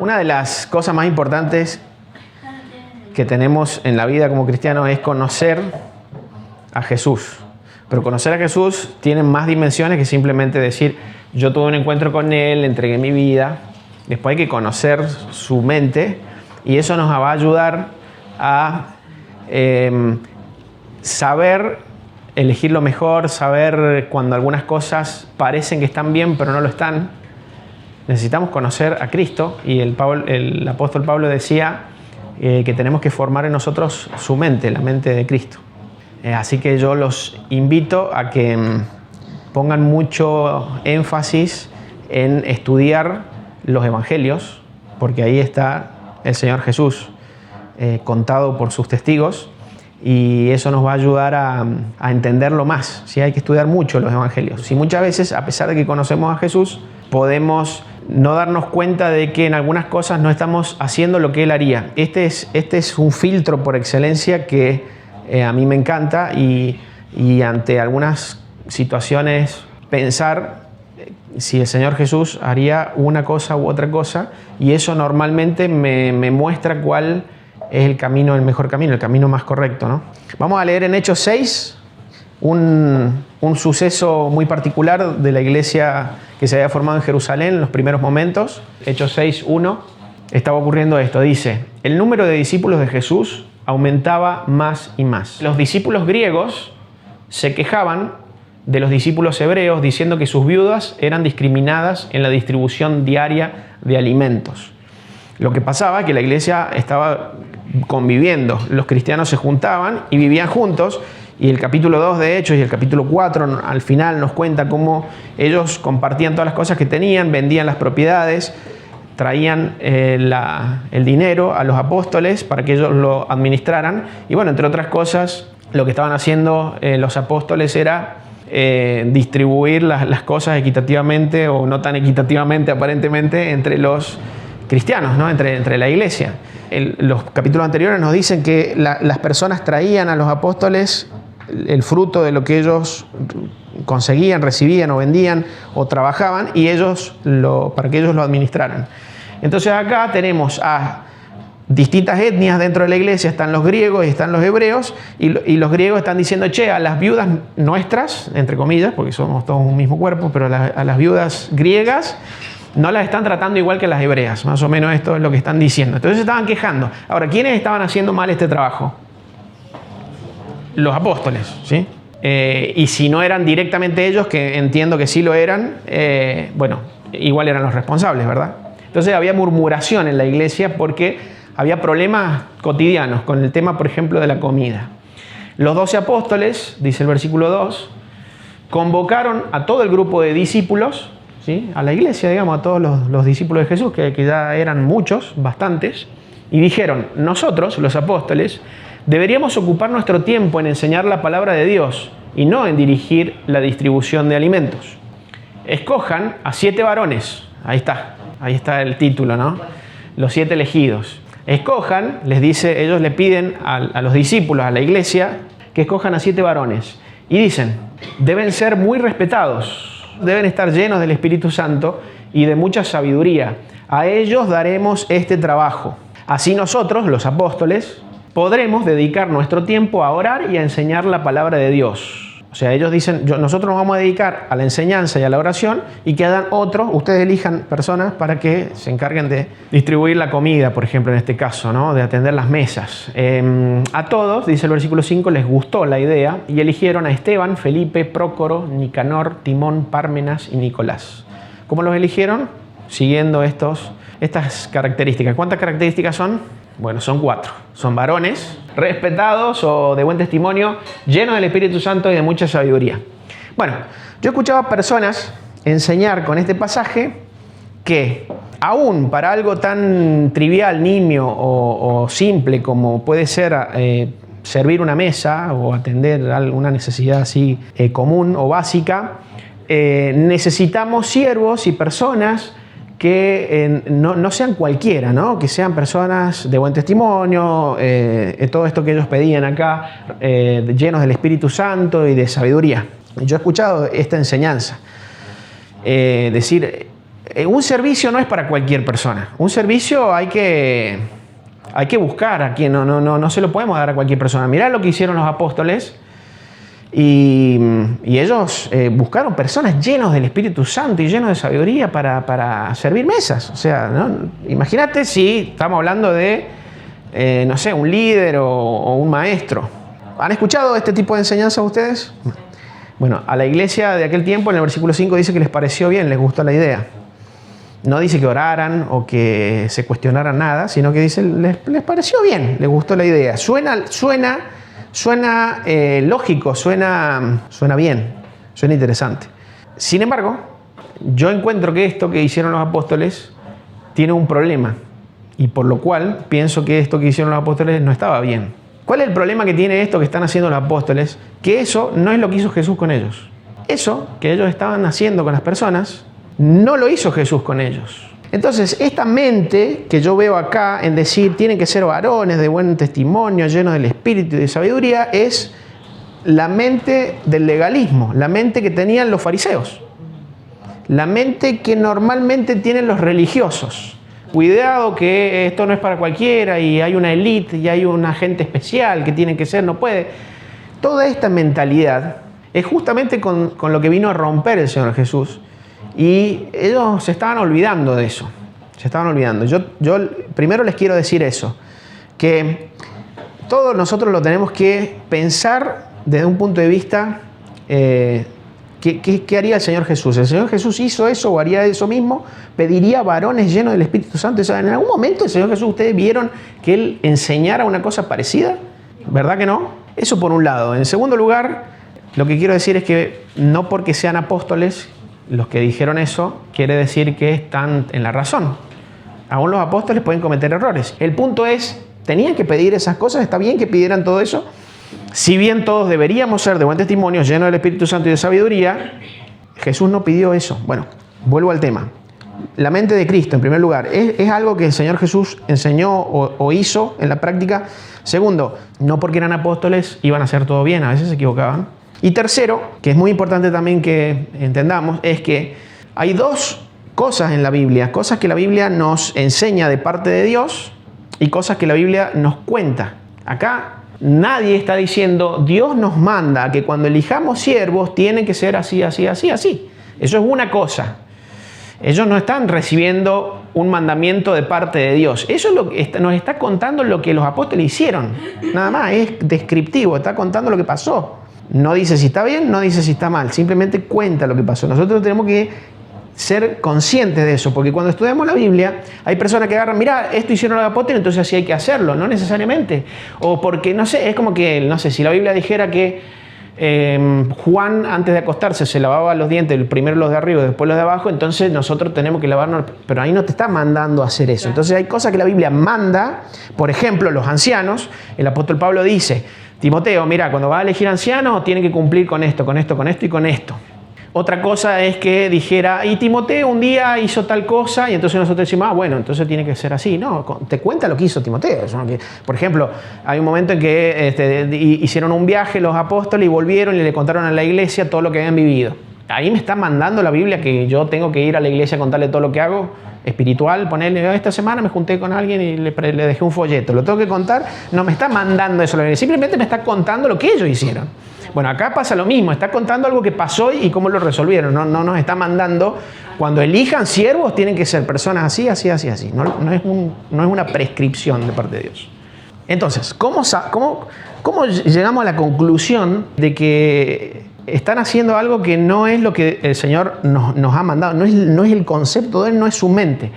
Una de las cosas más importantes que tenemos en la vida como cristianos es conocer a Jesús. Pero conocer a Jesús tiene más dimensiones que simplemente decir, yo tuve un encuentro con Él, le entregué mi vida. Después hay que conocer su mente y eso nos va a ayudar a saber elegir lo mejor, saber cuando algunas cosas parecen que están bien pero no lo están. Necesitamos conocer a Cristo y el apóstol Pablo decía que tenemos que formar en nosotros su mente, la mente de Cristo. Así que yo los invito a que pongan mucho énfasis en estudiar los evangelios, porque ahí está el Señor Jesús contado por sus testigos y eso nos va a ayudar a entenderlo más. ¿Sí? Hay que estudiar mucho los evangelios. Y muchas veces, a pesar de que conocemos a Jesús, podemos no darnos cuenta de que en algunas cosas no estamos haciendo lo que Él haría. Este es un filtro por excelencia que a mí me encanta y ante algunas situaciones pensar si el Señor Jesús haría una cosa u otra cosa y eso normalmente me muestra cuál es el camino, el mejor camino, el camino más correcto, ¿no? Vamos a leer en Hechos 6 un suceso muy particular de la iglesia que se había formado en Jerusalén en los primeros momentos. Hechos 6:1 estaba ocurriendo esto, dice: el número de discípulos de Jesús aumentaba más y más. Los discípulos griegos se quejaban de los discípulos hebreos diciendo que sus viudas eran discriminadas en la distribución diaria de alimentos. Lo que pasaba es que la iglesia estaba conviviendo, los cristianos se juntaban y vivían juntos y el capítulo 2 de Hechos y el capítulo 4 al final nos cuenta cómo ellos compartían todas las cosas que tenían, vendían las propiedades, traían el dinero a los apóstoles para que ellos lo administraran. Y bueno, entre otras cosas, lo que estaban haciendo los apóstoles era distribuir las cosas equitativamente o no tan equitativamente aparentemente entre los cristianos, ¿no? entre la iglesia. Los capítulos anteriores nos dicen que las personas traían a los apóstoles el fruto de lo que ellos conseguían, recibían o vendían o trabajaban y para que ellos lo administraran. Entonces acá tenemos a distintas etnias dentro de la iglesia, están los griegos y están los hebreos y los griegos están diciendo, che, a las viudas nuestras, entre comillas, porque somos todos un mismo cuerpo, pero a las viudas griegas no las están tratando igual que las hebreas, más o menos esto es lo que están diciendo. Entonces se estaban quejando. Ahora, ¿quiénes estaban haciendo mal este trabajo? Los apóstoles, ¿sí? Y si no eran directamente ellos, que entiendo que sí lo eran, bueno, igual eran los responsables, ¿verdad? Entonces había murmuración en la iglesia porque había problemas cotidianos con el tema, por ejemplo, de la comida. Los 12 apóstoles, dice el versículo 2, convocaron a todo el grupo de discípulos, ¿sí? A la iglesia, digamos, a todos los discípulos de Jesús, que ya eran muchos, bastantes, y dijeron, nosotros, los apóstoles, deberíamos ocupar nuestro tiempo en enseñar la palabra de Dios y no en dirigir la distribución de alimentos. Escojan a 7 varones, ahí está el título, ¿no? Los 7 elegidos. Escojan, les dice, ellos le piden a los discípulos, a la iglesia, que escojan a 7 varones. Y dicen, deben ser muy respetados, deben estar llenos del Espíritu Santo y de mucha sabiduría. A ellos daremos este trabajo. Así nosotros, los apóstoles, podremos dedicar nuestro tiempo a orar y a enseñar la palabra de Dios. O sea, ellos dicen, nosotros nos vamos a dedicar a la enseñanza y a la oración y quedan otros, ustedes elijan personas para que se encarguen de distribuir la comida, por ejemplo, en este caso, ¿no? De atender las mesas. A todos, dice el versículo 5, les gustó la idea y eligieron a Esteban, Felipe, Prócoro, Nicanor, Timón, Pármenas y Nicolás. ¿Cómo los eligieron? Siguiendo estas características. ¿Cuántas características son? Bueno, son 4. Son varones, respetados o de buen testimonio, llenos del Espíritu Santo y de mucha sabiduría. Bueno, yo escuchaba personas enseñar con este pasaje que aún para algo tan trivial, nimio o simple como puede ser servir una mesa o atender alguna necesidad así común o básica, necesitamos siervos y personas que no sean cualquiera, ¿no? Que sean personas de buen testimonio, todo esto que ellos pedían acá, llenos del Espíritu Santo y de sabiduría. Yo he escuchado esta enseñanza, decir, Un servicio no es para cualquier persona. Un servicio hay que buscar a quien no se lo podemos dar a cualquier persona. Mirá lo que hicieron los apóstoles. Y ellos buscaron personas llenos del Espíritu Santo y llenos de sabiduría para servir mesas. O sea, ¿no? Imagínate si estamos hablando de, no sé, un líder o un maestro. ¿Han escuchado este tipo de enseñanza ustedes? Bueno, a la iglesia de aquel tiempo, en el versículo 5 dice que les pareció bien, les gustó la idea. No dice que oraran o que se cuestionaran nada, sino que dice les pareció bien, les gustó la idea. Suena lógico, suena bien, suena interesante. Sin embargo, yo encuentro que esto que hicieron los apóstoles tiene un problema, y por lo cual pienso que esto que hicieron los apóstoles no estaba bien. ¿Cuál es el problema que tiene esto que están haciendo los apóstoles? Que eso no es lo que hizo Jesús con ellos. Eso que ellos estaban haciendo con las personas, no lo hizo Jesús con ellos. Entonces, esta mente que yo veo acá en decir tienen que ser varones de buen testimonio, llenos del Espíritu y de sabiduría, es la mente del legalismo, la mente que tenían los fariseos, la mente que normalmente tienen los religiosos. Cuidado que esto no es para cualquiera y hay una élite y hay una gente especial que tiene que ser, no puede. Toda esta mentalidad es justamente con lo que vino a romper el Señor Jesús. Y ellos se estaban olvidando de eso. Se estaban olvidando. Yo primero les quiero decir eso. Que todos nosotros lo tenemos que pensar desde un punto de vista... ¿Qué haría el Señor Jesús? ¿El Señor Jesús hizo eso o haría eso mismo? ¿Pediría varones llenos del Espíritu Santo? O sea, ¿en algún momento el Señor Jesús, ustedes vieron que Él enseñara una cosa parecida? ¿Verdad que no? Eso por un lado. En segundo lugar, lo que quiero decir es que no porque sean apóstoles los que dijeron eso, quiere decir que están en la razón. Aún los apóstoles pueden cometer errores. El punto es, ¿tenían que pedir esas cosas? ¿Está bien que pidieran todo eso? Si bien todos deberíamos ser de buen testimonio, llenos del Espíritu Santo y de sabiduría, Jesús no pidió eso. Bueno, vuelvo al tema. La mente de Cristo, en primer lugar, ¿es algo que el Señor Jesús enseñó o hizo en la práctica? Segundo, no porque eran apóstoles iban a hacer todo bien, a veces se equivocaban. Y tercero, que es muy importante también que entendamos, es que hay dos cosas en la Biblia, cosas que la Biblia nos enseña de parte de Dios y cosas que la Biblia nos cuenta. Acá nadie está diciendo, Dios nos manda que cuando elijamos siervos tienen que ser así, así, así, así. Eso es una cosa. Ellos no están recibiendo un mandamiento de parte de Dios. Eso es lo que nos está contando lo que los apóstoles hicieron. Nada más, es descriptivo, está contando lo que pasó. No dice si está bien, no dice si está mal, simplemente cuenta lo que pasó. Nosotros tenemos que ser conscientes de eso, porque cuando estudiamos la Biblia hay personas que agarran, mira, esto hicieron los apóstoles, entonces así hay que hacerlo, no necesariamente. O porque, no sé, es como que, no sé, si la Biblia dijera que Juan antes de acostarse se lavaba los dientes, primero los de arriba y después los de abajo, entonces nosotros tenemos que lavarnos, pero ahí no te está mandando a hacer eso. Entonces hay cosas que la Biblia manda, por ejemplo, los ancianos, el apóstol Pablo dice, Timoteo, mira, cuando vas a elegir anciano tiene que cumplir con esto, con esto, con esto y con esto. Otra cosa es que dijera, y Timoteo un día hizo tal cosa, y entonces nosotros decimos, bueno, entonces tiene que ser así. No, te cuenta lo que hizo Timoteo. Por ejemplo, hay un momento en que hicieron un viaje los apóstoles y volvieron y le contaron a la iglesia todo lo que habían vivido. Ahí me está mandando la Biblia que yo tengo que ir a la iglesia a contarle todo lo que hago espiritual, ponerle, esta semana me junté con alguien y le dejé un folleto. Lo tengo que contar, no me está mandando eso la Biblia, simplemente me está contando lo que ellos hicieron. Bueno, acá pasa lo mismo, está contando algo que pasó y cómo lo resolvieron. No nos está mandando, cuando elijan siervos tienen que ser personas así, así, así, así. No es una prescripción de parte de Dios. Entonces, ¿cómo llegamos a la conclusión de que están haciendo algo que no es lo que el Señor nos ha mandado? No es el concepto de Él, no es su mente.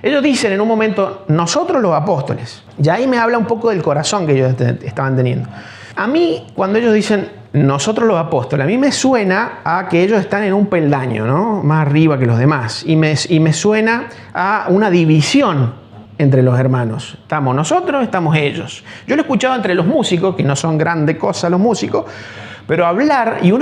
Ellos dicen en un momento, nosotros los apóstoles. Y ahí me habla un poco del corazón que ellos estaban teniendo. A mí, cuando ellos dicen nosotros los apóstoles, a mí me suena a que ellos están en un peldaño, ¿no? Más arriba que los demás. Y me suena a una división entre los hermanos. Estamos nosotros, estamos ellos. Yo lo he escuchado entre los músicos, que no son grande cosa los músicos, pero hablar, y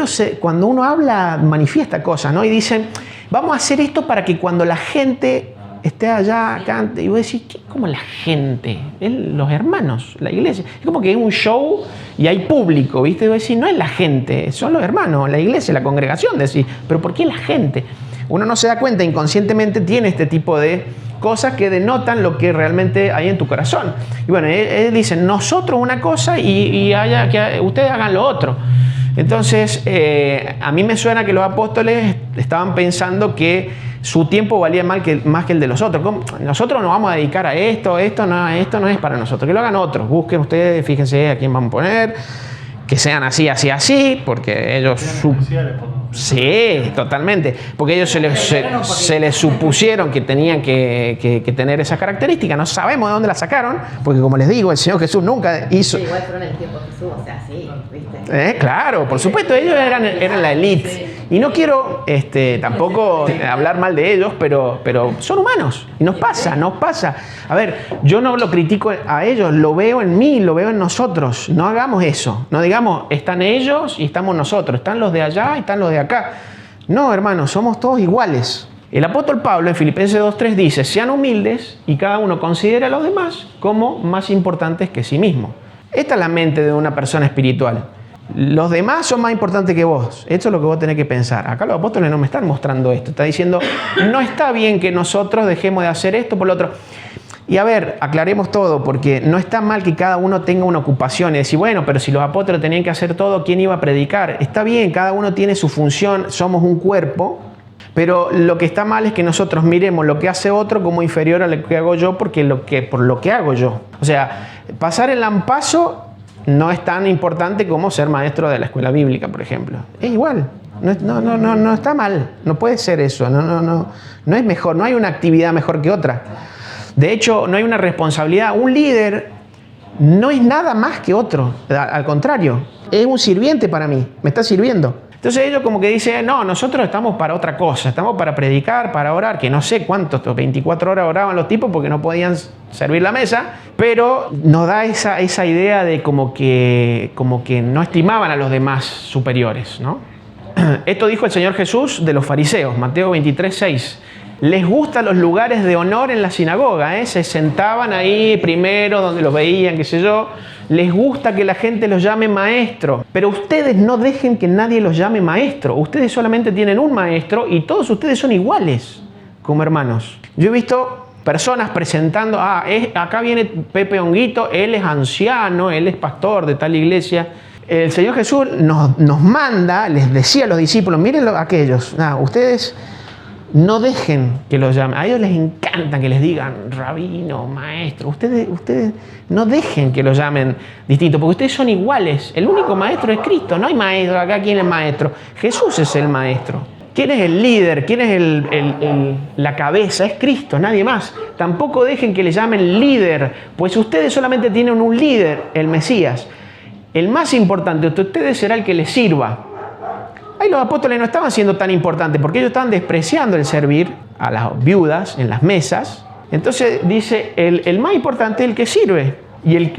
cuando uno habla manifiesta cosas, ¿no? Y dicen, vamos a hacer esto para que cuando la gente esté allá, cante, y vos decís, ¿qué? ¿Cómo la gente? Los hermanos, la iglesia. Es como que es un show y hay público, ¿viste? Y vos decís, no es la gente, son los hermanos, la iglesia, la congregación. Decís, ¿pero por qué la gente? uno no se da cuenta, inconscientemente tiene este tipo de cosas que denotan lo que realmente hay en tu corazón. Y bueno, él dice, nosotros una cosa y que ustedes hagan lo otro. Entonces, a mí me suena que los apóstoles estaban pensando que su tiempo valía más que el de los otros. ¿Cómo? Nosotros nos vamos a dedicar a esto no es para nosotros, que lo hagan otros. Busquen ustedes, fíjense a quién van a poner, que sean así, porque ellos... Sí, totalmente. Porque ellos se les supusieron que tenían que tener esas características. No sabemos de dónde las sacaron, porque como les digo, el Señor Jesús nunca hizo... Sí, igual fueron en el tiempo de Jesús, o sea, sí, ¿viste? Claro, por supuesto, ellos eran la élite. Y no quiero tampoco hablar mal de ellos, pero son humanos. Y nos pasa. A ver, yo no lo critico a ellos, lo veo en mí, lo veo en nosotros. No hagamos eso. No digamos, están ellos y estamos nosotros. Están los de allá y están los de acá. No, hermanos, somos todos iguales. El apóstol Pablo en Filipenses 2:3 dice, sean humildes y cada uno considere a los demás como más importantes que sí mismo. Esta es la mente de una persona espiritual. Los demás son más importantes que vos. Esto es lo que vos tenés que pensar. Acá los apóstoles no me están mostrando esto. Está diciendo, no está bien que nosotros dejemos de hacer esto por lo otro. Y a ver, aclaremos todo, porque no está mal que cada uno tenga una ocupación y decir, bueno, pero si los apóstoles tenían que hacer todo, ¿quién iba a predicar? Está bien, cada uno tiene su función, somos un cuerpo, pero lo que está mal es que nosotros miremos lo que hace otro como inferior a lo que hago yo por lo que hago yo. O sea, pasar el lampazo no es tan importante como ser maestro de la escuela bíblica, por ejemplo. Es igual. No está mal. No puede ser eso. No es mejor. No hay una actividad mejor que otra. De hecho, no hay una responsabilidad. Un líder no es nada más que otro. Al contrario, es un sirviente para mí. Me está sirviendo. Entonces ellos como que dicen, no, nosotros estamos para otra cosa. Estamos para predicar, para orar. Que no sé cuántos, 24 horas oraban los tipos porque no podían servir la mesa. Pero nos da esa idea de como que no estimaban a los demás superiores, ¿no? Esto dijo el Señor Jesús de los fariseos, Mateo 23:6. Les gustan los lugares de honor en la sinagoga, ¿eh? Se sentaban ahí primero donde los veían, qué sé yo. Les gusta que la gente los llame maestro, pero ustedes no dejen que nadie los llame maestro. Ustedes solamente tienen un maestro y todos ustedes son iguales como hermanos. Yo he visto personas presentando, acá viene Pepe Honguito, él es anciano, él es pastor de tal iglesia. El Señor Jesús nos manda, les decía a los discípulos, miren aquellos, ustedes no dejen que los llamen. A ellos les encanta que les digan rabino, maestro. Ustedes no dejen que los llamen distinto, porque ustedes son iguales. El único maestro es Cristo. No hay maestro acá. ¿Quién es maestro? Jesús es el maestro. ¿Quién es el líder? ¿Quién es la cabeza? Es Cristo, nadie más. Tampoco dejen que le llamen líder, pues ustedes solamente tienen un líder, el Mesías. El más importante de ustedes será el que les sirva. Ahí los apóstoles no estaban siendo tan importantes porque ellos estaban despreciando el servir a las viudas en las mesas. Entonces dice, el más importante es el que sirve.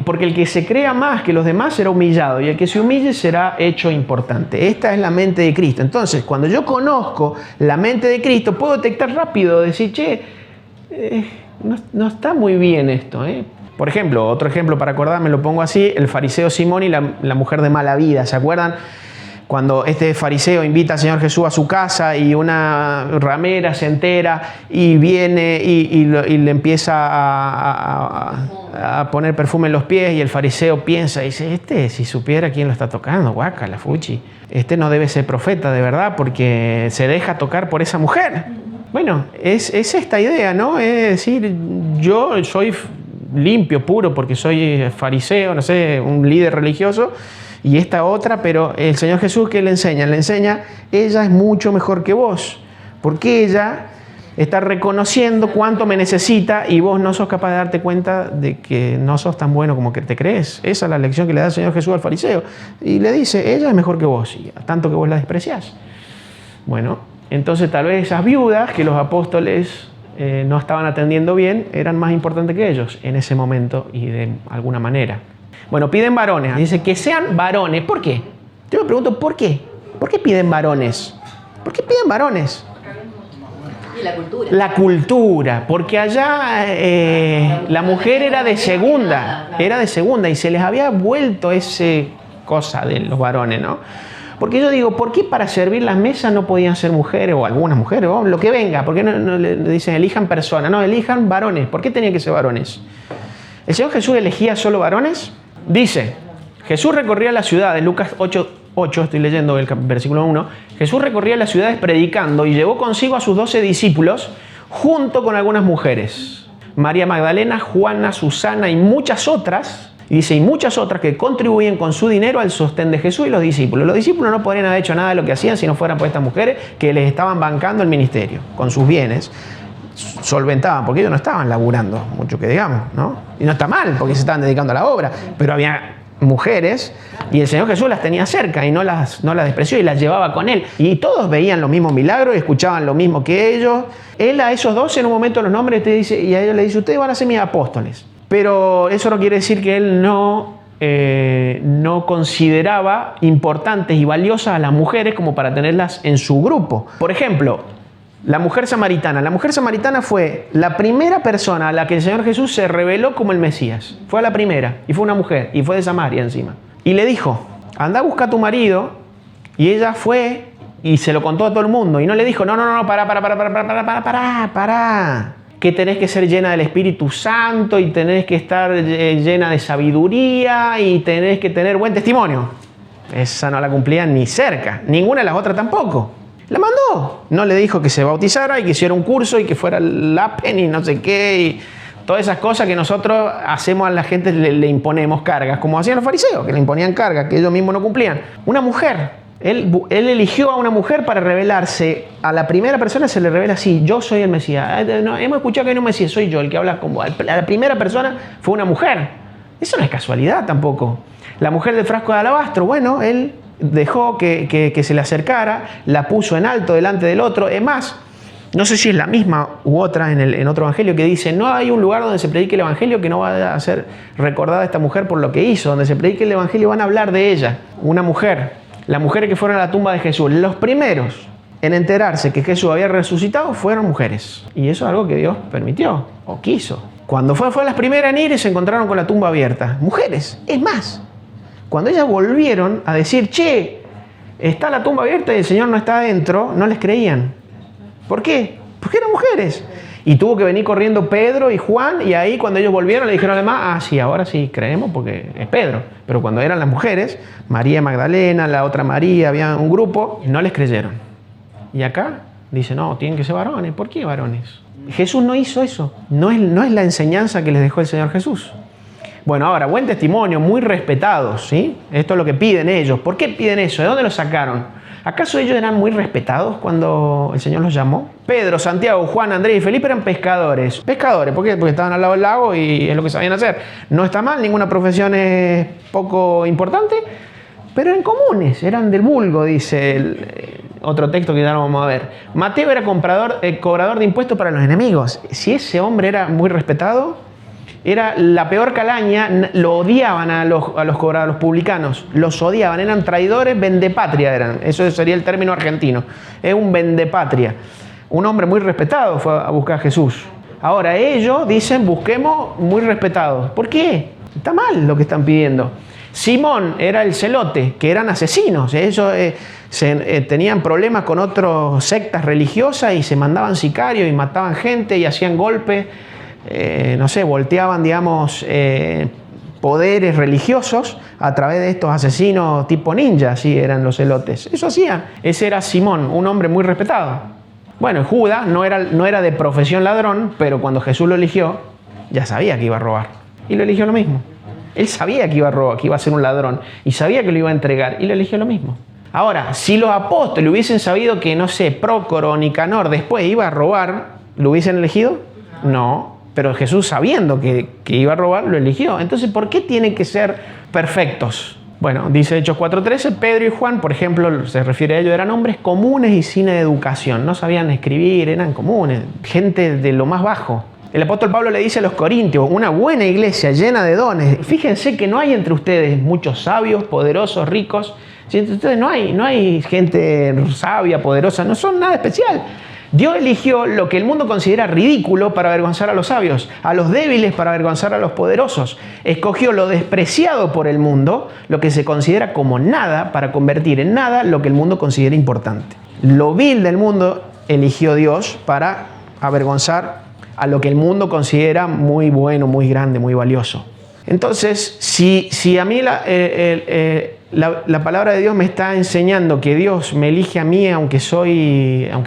Porque el que se crea más que los demás será humillado y el que se humille será hecho importante. Esta es la mente de Cristo. Entonces, cuando yo conozco la mente de Cristo, puedo detectar rápido, decir, no está muy bien esto, Por ejemplo, otro ejemplo para acordarme, lo pongo así, el fariseo Simón y la mujer de mala vida, ¿se acuerdan? Cuando este fariseo invita al Señor Jesús a su casa y una ramera se entera y viene y le empieza a poner perfume en los pies y el fariseo piensa y dice, si supiera quién lo está tocando, guácala, fuchi. No debe ser profeta de verdad porque se deja tocar por esa mujer. Bueno, es esta idea, ¿no? Es decir, yo soy limpio, puro porque soy fariseo, no sé, un líder religioso. Y esta otra, pero el Señor Jesús, ¿qué le enseña? Le enseña, ella es mucho mejor que vos, porque ella está reconociendo cuánto me necesita y vos no sos capaz de darte cuenta de que no sos tan bueno como que te crees. Esa es la lección que le da el Señor Jesús al fariseo. Y le dice, ella es mejor que vos, y tanto que vos la despreciás. Bueno, entonces tal vez esas viudas que los apóstoles no estaban atendiendo bien, eran más importantes que ellos en ese momento y de alguna manera. Bueno, piden varones. Dice que sean varones. ¿Por qué? Yo me pregunto, ¿por qué? ¿Por qué piden varones? ¿Por qué piden varones? Y la cultura. La cultura. Porque allá la mujer era de segunda. Era de segunda y se les había vuelto ese cosa de los varones, ¿no? Porque yo digo, ¿por qué para servir las mesas no podían ser mujeres o algunas mujeres o lo que venga? ¿Por qué no le dicen elijan personas? No, elijan varones. ¿Por qué tenía que ser varones? ¿El Señor Jesús elegía solo varones? Dice, Jesús recorría las ciudades, Lucas 8, estoy leyendo el versículo 1, Jesús recorría las ciudades predicando y llevó consigo a sus 12 discípulos junto con algunas mujeres. María Magdalena, Juana, Susana y muchas otras. Y dice, y muchas otras que contribuyen con su dinero al sostén de Jesús y los discípulos. Los discípulos no podrían haber hecho nada de lo que hacían si no fueran por estas mujeres que les estaban bancando el ministerio con sus bienes. Solventaban, porque ellos no estaban laburando mucho que digamos, ¿no? Y no está mal, porque se estaban dedicando a la obra, pero había mujeres y el Señor Jesús las tenía cerca y no las despreció y las llevaba con Él. Y todos veían los mismos milagros y escuchaban lo mismo que ellos. Él a esos 12 en un momento los nombres y a ellos les dice, ustedes van a ser mis apóstoles. Pero eso no quiere decir que Él no consideraba importantes y valiosas a las mujeres como para tenerlas en su grupo. Por ejemplo, la mujer samaritana. La mujer samaritana fue la primera persona a la que el Señor Jesús se reveló como el Mesías. Fue la primera, y fue una mujer, y fue de Samaria encima. Y le dijo, anda a buscar a tu marido, y ella fue y se lo contó a todo el mundo. Y no le dijo, no, pará, que tenés que ser llena del Espíritu Santo, y tenés que estar llena de sabiduría, y tenés que tener buen testimonio. Esa no la cumplía ni cerca, ninguna de las otras tampoco. La mandó. No le dijo que se bautizara y que hiciera un curso y que fuera el Apen y no sé qué y todas esas cosas que nosotros hacemos a la gente, le imponemos cargas, como hacían los fariseos, que le imponían cargas que ellos mismos no cumplían. Una mujer. Él eligió a una mujer para revelarse. A la primera persona se le revela así, yo soy el Mesías. No, hemos escuchado que hay un Mesías, soy yo el que habla con vos. La primera persona fue una mujer. Eso no es casualidad tampoco. La mujer del frasco de alabastro, bueno, él dejó que se le acercara, la puso en alto delante del otro. Es más, no sé si es la misma u otra en otro evangelio que dice, no hay un lugar donde se predique el evangelio que no vaya a ser recordada esta mujer por lo que hizo. Donde se predique el evangelio van a hablar de ella. Una mujer, las mujeres que fueron a la tumba de Jesús, los primeros en enterarse que Jesús había resucitado fueron mujeres. Y eso es algo que Dios permitió o quiso. Cuando fue las primeras en ir y se encontraron con la tumba abierta. Mujeres, es más. Cuando ellas volvieron a decir, che, está la tumba abierta y el Señor no está adentro, no les creían. ¿Por qué? Porque eran mujeres. Y tuvo que venir corriendo Pedro y Juan, y ahí cuando ellos volvieron le dijeron además, sí, ahora sí creemos porque es Pedro. Pero cuando eran las mujeres, María Magdalena, la otra María, había un grupo, y no les creyeron. Y acá dice, no, tienen que ser varones. ¿Por qué varones? Jesús no hizo eso. No es la enseñanza que les dejó el Señor Jesús. Bueno, ahora, buen testimonio, muy respetados, ¿sí? Esto es lo que piden ellos. ¿Por qué piden eso? ¿De dónde lo sacaron? ¿Acaso ellos eran muy respetados cuando el Señor los llamó? Pedro, Santiago, Juan, Andrés y Felipe eran pescadores. Pescadores, ¿por qué? Porque estaban al lado del lago y es lo que sabían hacer. No está mal, ninguna profesión es poco importante, pero eran comunes, eran del vulgo, dice otro texto que ya no vamos a ver. Mateo era cobrador de impuestos para los enemigos. Si ese hombre era muy respetado, era la peor calaña, lo odiaban a los publicanos, los odiaban, eran traidores, vendepatria eran, eso sería el término argentino, es un vendepatria. Un hombre muy respetado fue a buscar a Jesús. Ahora ellos dicen, busquemos muy respetados. ¿Por qué? Está mal lo que están pidiendo. Simón era el celote, que eran asesinos, ellos tenían problemas con otras sectas religiosas y se mandaban sicarios y mataban gente y hacían golpes. Volteaban, digamos, poderes religiosos a través de estos asesinos tipo ninja, así eran los celotes. Eso hacían. Ese era Simón, un hombre muy respetado. Bueno, Judas no era de profesión ladrón, pero cuando Jesús lo eligió, ya sabía que iba a robar. Y lo eligió lo mismo. Él sabía que iba a robar, que iba a ser un ladrón, y sabía que lo iba a entregar, y lo eligió lo mismo. Ahora, si los apóstoles hubiesen sabido que, no sé, Prócoro o Nicanor después iba a robar, ¿lo hubiesen elegido? No. Pero Jesús, sabiendo que iba a robar, lo eligió. Entonces, ¿por qué tienen que ser perfectos? Bueno, dice Hechos 4:13, Pedro y Juan, por ejemplo, se refiere a ellos, eran hombres comunes y sin educación. No sabían escribir, eran comunes, gente de lo más bajo. El apóstol Pablo le dice a los corintios, una buena iglesia llena de dones. Fíjense que no hay entre ustedes muchos sabios, poderosos, ricos. Si entre ustedes no hay gente sabia, poderosa, no son nada especial. Dios eligió lo que el mundo considera ridículo para avergonzar a los sabios, a los débiles para avergonzar a los poderosos. Escogió lo despreciado por el mundo, lo que se considera como nada, para convertir en nada lo que el mundo considera importante. Lo vil del mundo eligió Dios para avergonzar a lo que el mundo considera muy bueno, muy grande, muy valioso. Entonces, si a mí la palabra de Dios me está enseñando que Dios me elige a mí, aunque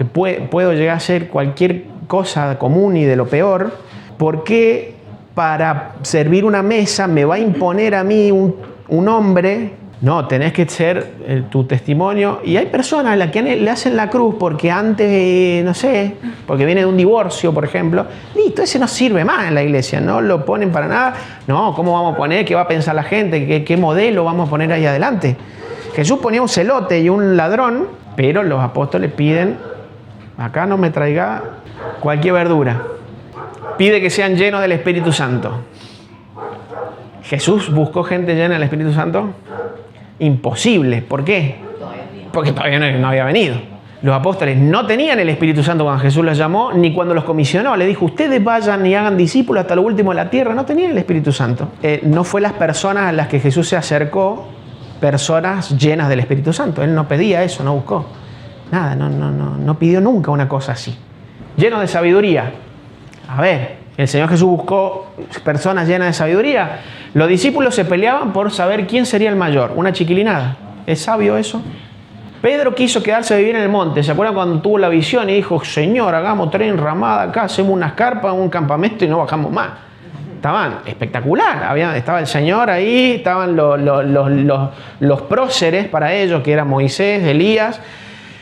puedo llegar a ser cualquier cosa común y de lo peor, ¿por qué para servir una mesa me va a imponer a mí un hombre? No, tenés que ser tu testimonio. Y hay personas a las que le hacen la cruz porque antes, no sé, porque viene de un divorcio, por ejemplo. Listo, ese no sirve más en la iglesia, no lo ponen para nada. No, ¿cómo vamos a poner? ¿Qué va a pensar la gente? ¿Qué modelo vamos a poner ahí adelante? Jesús ponía un celote y un ladrón, pero los apóstoles piden, acá no me traiga cualquier verdura. Pide que sean llenos del Espíritu Santo. ¿Jesús buscó gente llena del Espíritu Santo? Imposible. ¿Por qué? Porque todavía no había venido. Los apóstoles no tenían el Espíritu Santo cuando Jesús los llamó, ni cuando los comisionó. Le dijo, ustedes vayan y hagan discípulos hasta lo último de la tierra. No tenían el Espíritu Santo. No fue las personas a las que Jesús se acercó, personas llenas del Espíritu Santo. Él no pedía eso, no buscó. Nada, no pidió nunca una cosa así. Lleno de sabiduría. A ver, el Señor Jesús buscó personas llenas de sabiduría. Los discípulos se peleaban por saber quién sería el mayor. Una chiquilinada. ¿Es sabio eso? Pedro quiso quedarse a vivir en el monte. ¿Se acuerdan cuando tuvo la visión y dijo, Señor, hagamos 3 enramadas acá, hacemos unas carpas, un campamento y no bajamos más? Estaban espectacular. Estaba el Señor ahí, estaban los próceres para ellos, que eran Moisés, Elías.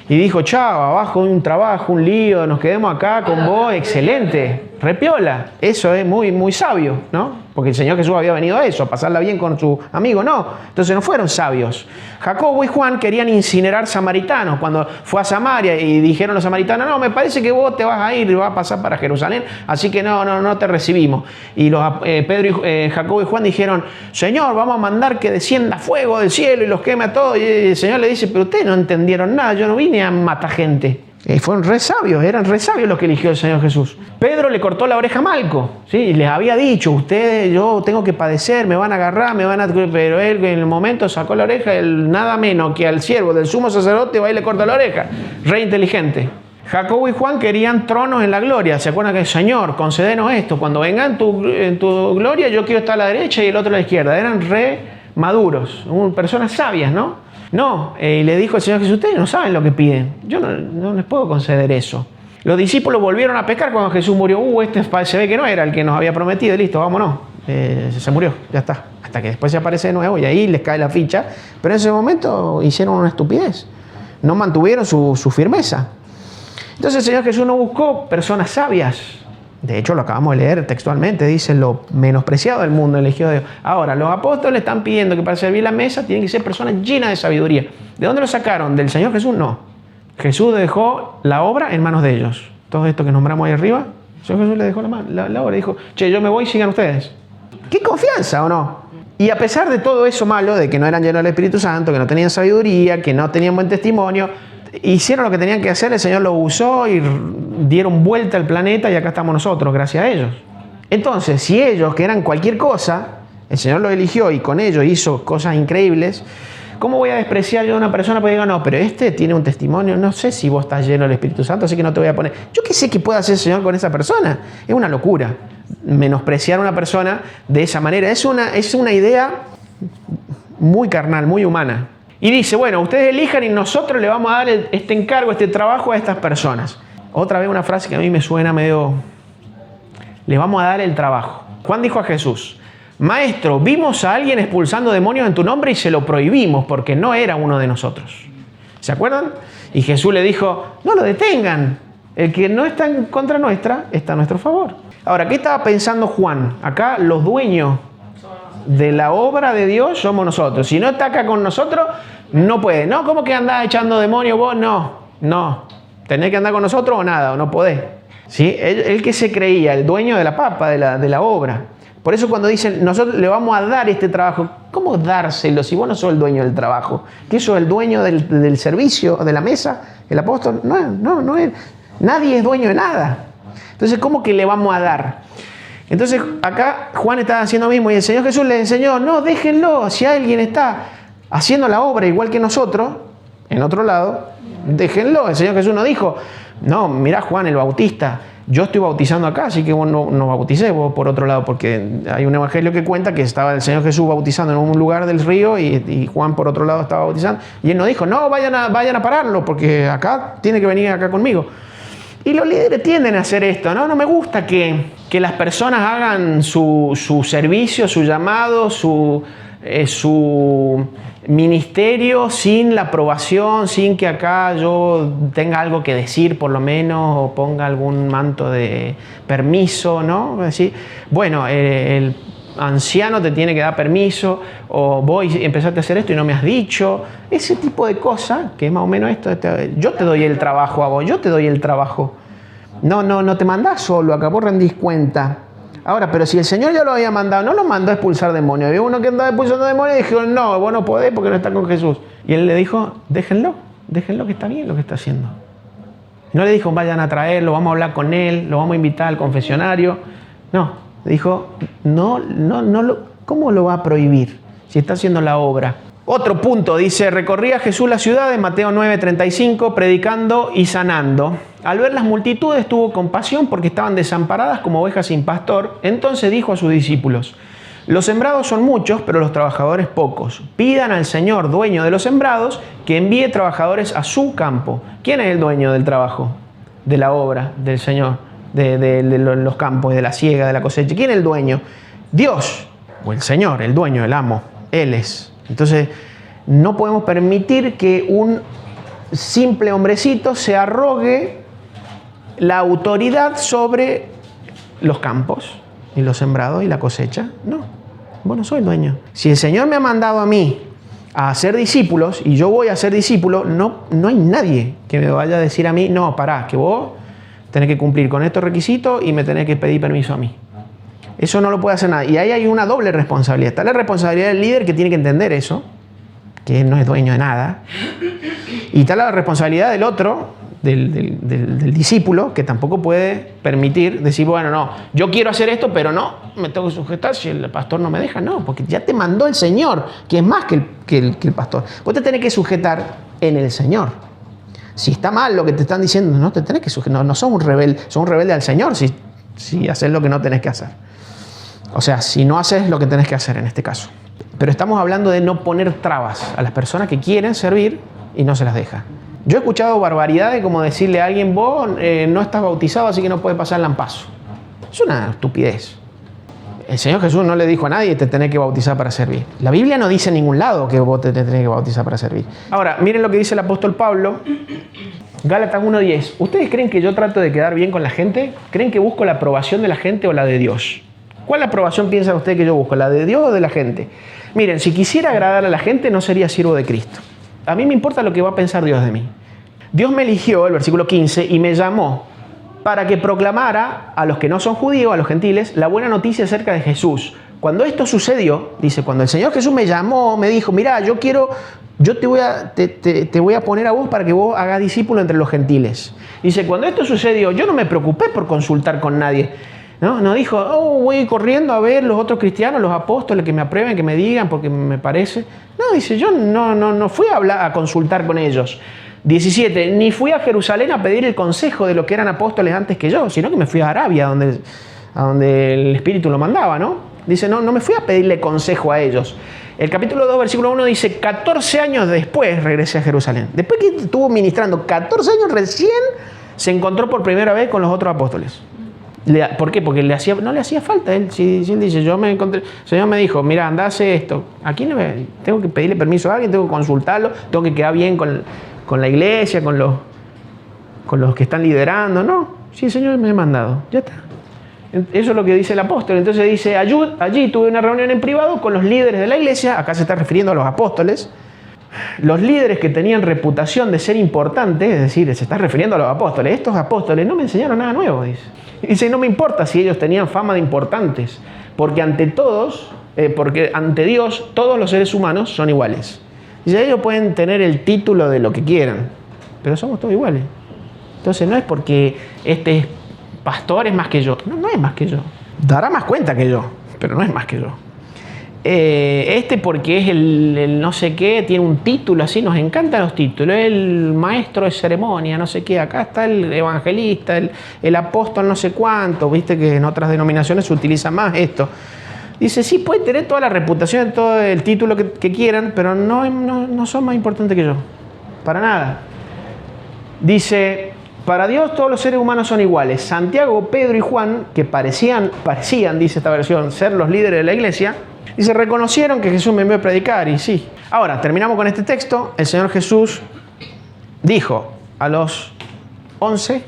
Y dijo, chao, abajo un trabajo, un lío, nos quedemos acá con vos, excelente, repiola. Eso es muy, muy sabio, ¿no? Porque el Señor Jesús había venido a eso, a pasarla bien con su amigo, no. Entonces no fueron sabios. Jacobo y Juan querían incinerar samaritanos. Cuando fue a Samaria y dijeron los samaritanos, no, me parece que vos te vas a ir y vas a pasar para Jerusalén, así que no te recibimos. Y Jacobo y Juan dijeron, Señor, vamos a mandar que descienda fuego del cielo y los queme a todos. Y el Señor le dice, pero ustedes no entendieron nada, yo no vine a matar gente. Fueron re sabios, eran re sabios los que eligió el Señor Jesús. Pedro le cortó la oreja a Malco, ¿sí? Y les había dicho, ustedes, yo tengo que padecer, me van a agarrar, pero él en el momento sacó la oreja, nada menos que al siervo del sumo sacerdote va y le corta la oreja. Re inteligente. Jacobo y Juan querían tronos en la gloria. ¿Se acuerdan que el Señor, concédenos esto? Cuando venga en tu gloria, yo quiero estar a la derecha y el otro a la izquierda. Eran re maduros, personas sabias, ¿no? No, y le dijo el Señor Jesús, ustedes no saben lo que piden. Yo no les puedo conceder eso. Los discípulos volvieron a pecar cuando Jesús murió. Se ve que no era el que nos había prometido. Listo, vámonos. Se murió, ya está. Hasta que después se aparece de nuevo y ahí les cae la ficha. Pero en ese momento hicieron una estupidez. No mantuvieron su firmeza. Entonces el Señor Jesús no buscó personas sabias. De hecho, lo acabamos de leer textualmente. Dice, lo menospreciado del mundo eligió Dios. Ahora, los apóstoles están pidiendo que para servir la mesa tienen que ser personas llenas de sabiduría. ¿De dónde lo sacaron? ¿Del Señor Jesús? No. Jesús dejó la obra en manos de ellos. Todo esto que nombramos ahí arriba, el Señor Jesús le dejó la obra. Dijo, che, yo me voy, sigan ustedes. ¿Qué confianza o no? Y a pesar de todo eso malo, de que no eran llenos del Espíritu Santo, que no tenían sabiduría, que no tenían buen testimonio, hicieron lo que tenían que hacer, el Señor lo usó y dieron vuelta al planeta y acá estamos nosotros, gracias a ellos. Entonces, si ellos, que eran cualquier cosa, el Señor los eligió y con ellos hizo cosas increíbles, ¿cómo voy a despreciar yo a una persona porque digo, no, pero este tiene un testimonio, no sé si vos estás lleno del Espíritu Santo, así que no te voy a poner? Yo qué sé qué puede hacer el Señor con esa persona. Es una locura menospreciar a una persona de esa manera. Es una idea muy carnal, muy humana. Y dice, bueno, ustedes elijan y nosotros le vamos a dar este encargo, este trabajo a estas personas. Otra vez una frase que a mí me suena medio... Le vamos a dar el trabajo. Juan dijo a Jesús, Maestro, vimos a alguien expulsando demonios en tu nombre y se lo prohibimos porque no era uno de nosotros. ¿Se acuerdan? Y Jesús le dijo, no lo detengan. El que no está en contra nuestra está a nuestro favor. Ahora, ¿qué estaba pensando Juan? Acá los dueños de la obra de Dios somos nosotros. Si no está acá con nosotros, no puede. No, ¿cómo que andás echando demonios vos? No. Tenés que andar con nosotros o nada, o no podés. ¿Sí? Él que se creía el dueño de la papa, de la obra. Por eso cuando dicen, nosotros le vamos a dar este trabajo, ¿cómo dárselo si vos no sos el dueño del trabajo? ¿Que sos el dueño del servicio, de la mesa? ¿El apóstol? No es. Nadie es dueño de nada. Entonces, ¿cómo que le vamos a dar? Entonces, acá Juan está haciendo lo mismo y el Señor Jesús le enseñó, no, déjenlo, si alguien está haciendo la obra igual que nosotros, en otro lado, déjenlo. El Señor Jesús no dijo, no, mirá Juan el Bautista, yo estoy bautizando acá, así que vos no bauticé vos por otro lado, porque hay un evangelio que cuenta que estaba el Señor Jesús bautizando en un lugar del río y Juan por otro lado estaba bautizando, y él no dijo, no, vayan a pararlo, porque acá tiene que venir acá conmigo. Y los líderes tienden a hacer esto, ¿no? No me gusta que las personas hagan su servicio, su llamado, su ministerio sin la aprobación, sin que acá yo tenga algo que decir por lo menos o ponga algún manto de permiso, ¿no? Es decir, bueno, el anciano te tiene que dar permiso o vos empezaste a hacer esto y no me has dicho. Ese tipo de cosas, que es más o menos esto, yo te doy el trabajo a vos, yo te doy el trabajo. No te mandás solo, acá vos rendís cuenta. Ahora, pero si el Señor ya lo había mandado, no lo mandó a expulsar demonios. Había uno que andaba expulsando demonios y dijo, no, vos no podés porque no estás con Jesús. Y él le dijo, déjenlo que está bien lo que está haciendo. No le dijo, vayan a traerlo, vamos a hablar con él, lo vamos a invitar al confesionario. No, le dijo, ¿cómo lo va a prohibir si está haciendo la obra? Otro punto, dice, recorría Jesús la ciudad en Mateo 9:35, predicando y sanando. Al ver las multitudes tuvo compasión porque estaban desamparadas como ovejas sin pastor. Entonces dijo a sus discípulos, los sembrados son muchos, pero los trabajadores pocos. Pidan al Señor, dueño de los sembrados, que envíe trabajadores a su campo. ¿Quién es el dueño del trabajo? De la obra del Señor, de los campos, de la siega, de la cosecha. ¿Quién es el dueño? Dios, o el Señor, el dueño, el amo. Él es. Entonces, no podemos permitir que un simple hombrecito se arrogue la autoridad sobre los campos y los sembrados y la cosecha. No, vos no soy el dueño. Si el Señor me ha mandado a mí a hacer discípulos y yo voy a ser discípulo, no hay nadie que me vaya a decir a mí, no, pará, que vos tenés que cumplir con estos requisitos y me tenés que pedir permiso a mí. Eso no lo puede hacer nadie. Y ahí hay una doble responsabilidad. Está la responsabilidad del líder que tiene que entender eso, que él no es dueño de nada. Y está la responsabilidad del otro, del discípulo, que tampoco puede permitir decir, bueno, no, yo quiero hacer esto, pero no, me tengo que sujetar si el pastor no me deja. No, porque ya te mandó el Señor, que es más que el pastor. Vos te tenés que sujetar en el Señor. Si está mal lo que te están diciendo, no te tenés que sujetar. No sos un rebelde, sos un rebelde al Señor si haces lo que no tenés que hacer. O sea, si no haces lo que tenés que hacer en este caso. Pero estamos hablando de no poner trabas a las personas que quieren servir y no se las deja. Yo he escuchado barbaridades como decirle a alguien, vos no estás bautizado, así que no puedes pasar el lampazo. Es una estupidez. El Señor Jesús no le dijo a nadie te tenés que bautizar para servir. La Biblia no dice en ningún lado que vos te tenés que bautizar para servir. Ahora, miren lo que dice el apóstol Pablo. Gálatas 1:10. ¿Ustedes creen que yo trato de quedar bien con la gente? ¿Creen que busco la aprobación de la gente o la de Dios? ¿Cuál aprobación piensa usted que yo busco? ¿La de Dios o de la gente? Miren, si quisiera agradar a la gente, no sería siervo de Cristo. A mí me importa lo que va a pensar Dios de mí. Dios me eligió, el versículo 15, y me llamó para que proclamara a los que no son judíos, a los gentiles, la buena noticia acerca de Jesús. Cuando esto sucedió, dice, cuando el Señor Jesús me llamó, me dijo, mira, yo te voy a poner a vos para que vos hagas discípulo entre los gentiles. Dice, cuando esto sucedió, yo no me preocupé por consultar con nadie. No dijo, voy corriendo a ver los otros cristianos, los apóstoles, que me aprueben, que me digan, porque me parece. No, dice, yo no fui a consultar con ellos. 17, ni fui a Jerusalén a pedir el consejo de los que eran apóstoles antes que yo, sino que me fui a Arabia, a donde el Espíritu lo mandaba, ¿no? Dice, no me fui a pedirle consejo a ellos. El capítulo 2, versículo 1 dice, 14 años después regresé a Jerusalén. Después que estuvo ministrando 14 años recién, se encontró por primera vez con los otros apóstoles. ¿Por qué? Porque no le hacía falta. Él dice, yo me encontré, el Señor me dijo, mira, anda, hace esto. Aquí tengo que pedirle permiso a alguien, tengo que consultarlo, tengo que quedar bien con la iglesia, con los que están liderando. No, sí, el Señor me ha mandado, ya está. Eso es lo que dice el apóstol. Entonces dice, allí tuve una reunión en privado con los líderes de la iglesia, acá se está refiriendo a los apóstoles, los líderes que tenían reputación de ser importantes, es decir, se está refiriendo a los apóstoles. Estos apóstoles no me enseñaron nada nuevo, dice. Y dice, no me importa si ellos tenían fama de importantes, porque ante Dios todos los seres humanos son iguales. Dice, ellos pueden tener el título de lo que quieran, pero somos todos iguales. Entonces no es porque este pastor es más que yo. No, no es más que yo. Dará más cuenta que yo, pero no es más que yo. Porque es el no sé qué, tiene un título así, nos encantan los títulos, el maestro de ceremonia, no sé qué, acá está el evangelista, el apóstol no sé cuánto, viste que en otras denominaciones se utiliza más esto. Dice, sí, puede tener toda la reputación, todo el título que quieran, pero no son más importantes que yo, para nada. Dice, para Dios todos los seres humanos son iguales. Santiago, Pedro y Juan, que parecían, dice esta versión, ser los líderes de la iglesia, y se reconocieron que Jesús me envió a predicar, y sí. Ahora, terminamos con este texto. El Señor Jesús dijo a los 11,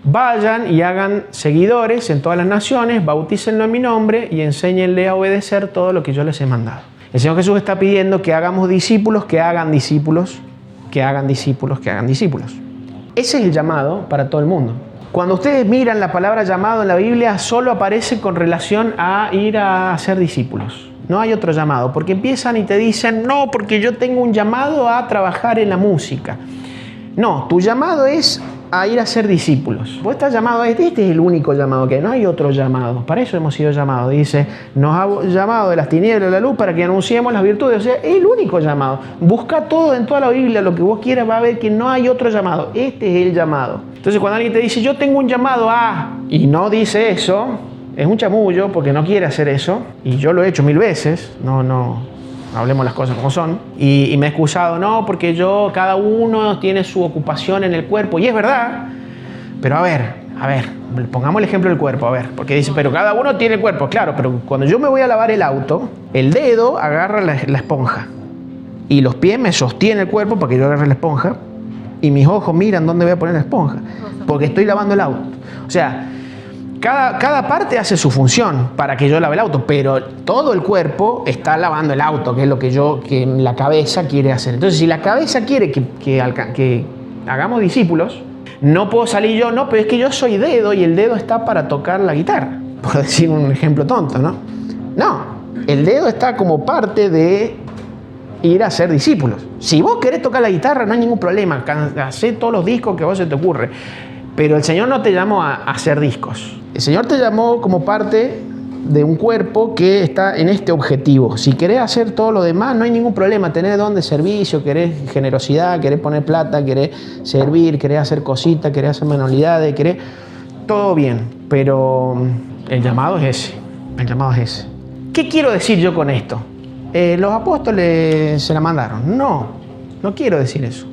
vayan y hagan seguidores en todas las naciones, bautícenlo en mi nombre y enséñenle a obedecer todo lo que yo les he mandado. El Señor Jesús está pidiendo que hagamos discípulos, que hagan discípulos, que hagan discípulos, que hagan discípulos. Ese es el llamado para todo el mundo. Cuando ustedes miran la palabra llamado en la Biblia, solo aparece con relación a ir a hacer discípulos. No hay otro llamado, porque empiezan y te dicen, no, porque yo tengo un llamado a trabajar en la música. No, tu llamado es a ir a ser discípulos. Vos estás llamado a este es el único llamado que hay, no hay otro llamado. Para eso hemos sido llamados. Dice, nos ha llamado de las tinieblas a la luz para que anunciemos las virtudes. O sea, es el único llamado. Busca todo en toda la Biblia, lo que vos quieras, va a ver que no hay otro llamado. Este es el llamado. Entonces, cuando alguien te dice, yo tengo un llamado a, y no dice eso, es un chamullo porque no quiere hacer eso. Y yo lo he hecho 1000 veces. Hablemos las cosas como son. Y me he excusado, no, porque cada uno tiene su ocupación en el cuerpo. Y es verdad. Pero a ver, pongamos el ejemplo del cuerpo, a ver. Porque dice, pero cada uno tiene el cuerpo. Claro, pero cuando yo me voy a lavar el auto, el dedo agarra la esponja. Y los pies me sostienen el cuerpo para que yo agarre la esponja. Y mis ojos miran dónde voy a poner la esponja. Porque estoy lavando el auto. O sea, cada parte hace su función para que yo lave el auto, pero todo el cuerpo está lavando el auto, que es lo que la cabeza quiere hacer. Entonces, si la cabeza quiere que hagamos discípulos, no puedo salir yo, no, pero es que yo soy dedo y el dedo está para tocar la guitarra, por decir un ejemplo tonto, ¿no? No, el dedo está como parte de ir a ser discípulos. Si vos querés tocar la guitarra, no hay ningún problema, hacé todos los discos que a vos se te ocurre. Pero el Señor no te llamó a hacer discos. El Señor te llamó como parte de un cuerpo que está en este objetivo. Si querés hacer todo lo demás, no hay ningún problema. Tenés don de servicio, querés generosidad, querés poner plata, querés servir, querés hacer cositas, querés hacer manualidades, querés... Todo bien, pero el llamado es ese. El llamado es ese. ¿Qué quiero decir yo con esto? Los apóstoles se la mandaron. No quiero decir eso.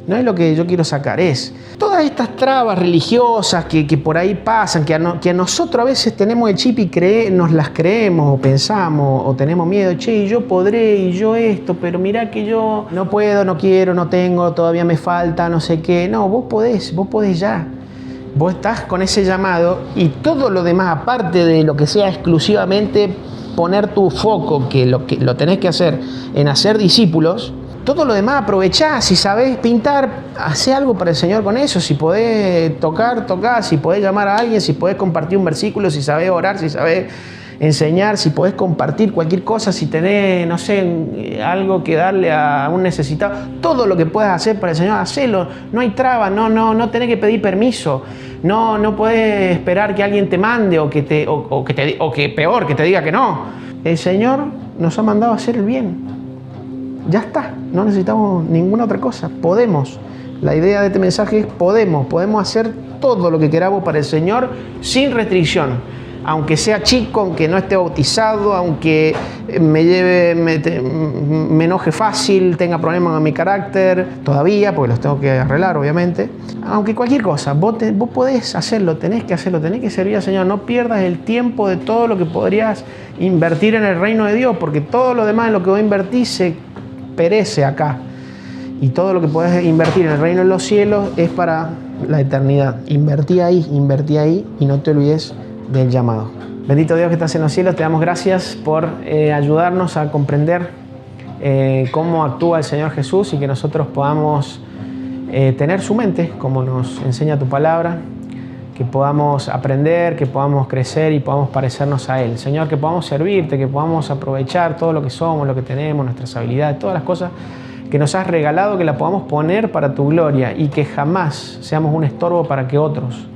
No es lo que yo quiero sacar, es todas estas trabas religiosas que por ahí pasan, que a nosotros a veces tenemos el chip y nos las creemos o pensamos o tenemos miedo. Che, y yo podré, y yo esto, pero mirá que yo no puedo, no quiero, no tengo, todavía me falta, no sé qué. No, vos podés ya. Vos estás con ese llamado y todo lo demás, aparte de lo que sea exclusivamente poner tu foco, que lo tenés que hacer en hacer discípulos, todo lo demás aprovechá. Si sabés pintar, hacé algo para el Señor con eso. Si podés tocar, tocá. Si podés llamar a alguien, si podés compartir un versículo, si sabés orar, si sabés enseñar, si podés compartir cualquier cosa, si tenés, no sé, algo que darle a un necesitado, todo lo que puedas hacer para el Señor, hacelo. No hay trabas, no tenés que pedir permiso. No podés esperar que alguien te mande o que peor, que te diga que no. El Señor nos ha mandado a hacer el bien. Ya está, no necesitamos ninguna otra cosa. Podemos. La idea de este mensaje es podemos hacer todo lo que queramos para el Señor sin restricción. Aunque sea chico, aunque no esté bautizado, aunque me enoje fácil, tenga problemas con mi carácter, todavía, porque los tengo que arreglar, obviamente. Aunque cualquier cosa, vos podés hacerlo, tenés que servir al Señor. No pierdas el tiempo de todo lo que podrías invertir en el reino de Dios, porque todo lo demás en lo que vos invertís se perece acá. Y todo lo que podés invertir en el reino de los cielos es para la eternidad. Invertí ahí y no te olvides del llamado. Bendito Dios que estás en los cielos, te damos gracias por ayudarnos a comprender cómo actúa el Señor Jesús y que nosotros podamos tener su mente, como nos enseña tu palabra, que podamos aprender, que podamos crecer y podamos parecernos a Él. Señor, que podamos servirte, que podamos aprovechar todo lo que somos, lo que tenemos, nuestras habilidades, todas las cosas que nos has regalado, que la podamos poner para tu gloria y que jamás seamos un estorbo para que otros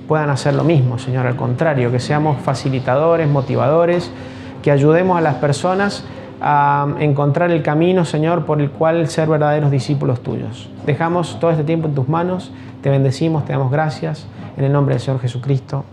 puedan hacer lo mismo, Señor. Al contrario, que seamos facilitadores, motivadores, que ayudemos a las personas a encontrar el camino, Señor, por el cual ser verdaderos discípulos tuyos. Dejamos todo este tiempo en tus manos, te bendecimos, te damos gracias, en el nombre del Señor Jesucristo.